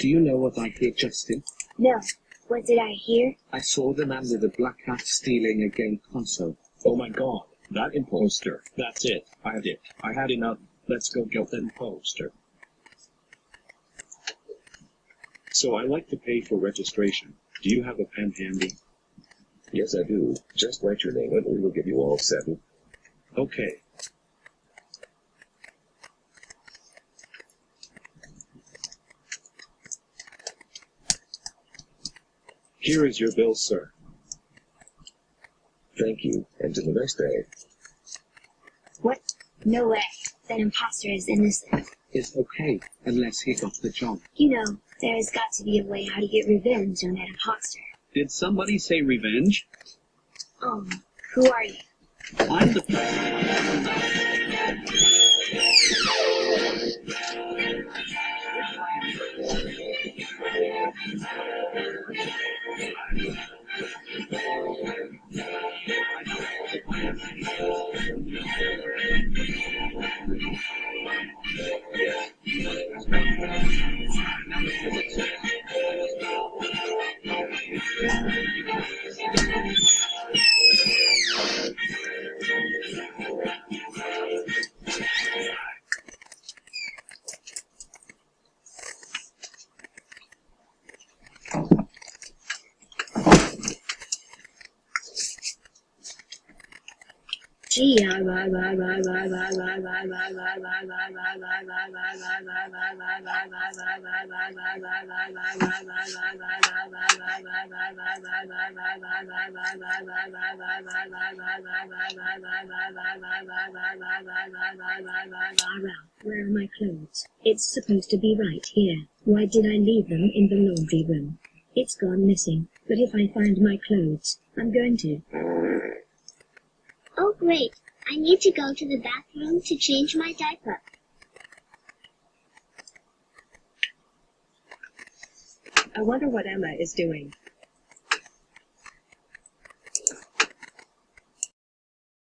Do you know what I hear, Justin? No. What did I hear? I saw the man with the black hat stealing a game console. Oh my god, that imposter. That's it. I had it. I had enough. Let's go get that imposter. So I like to pay for registration. Do you have a pen handy? Yes, I do. Just write your name and we will give you all 7. Okay. Here is your bill, sir. Thank you, and to the next day. What? No way. That imposter is innocent. It's okay, unless he got the job. You know, there has got to be a way how to get revenge on that imposter. Did somebody say revenge? Who are you? I'm the president. Gee, where are my clothes? It's supposed to be right here. Why did I leave them in the laundry room? It's gone missing, but if I find my clothes, I'm going to. Oh great, I need to go to the bathroom to change my diaper. I wonder what Emma is doing.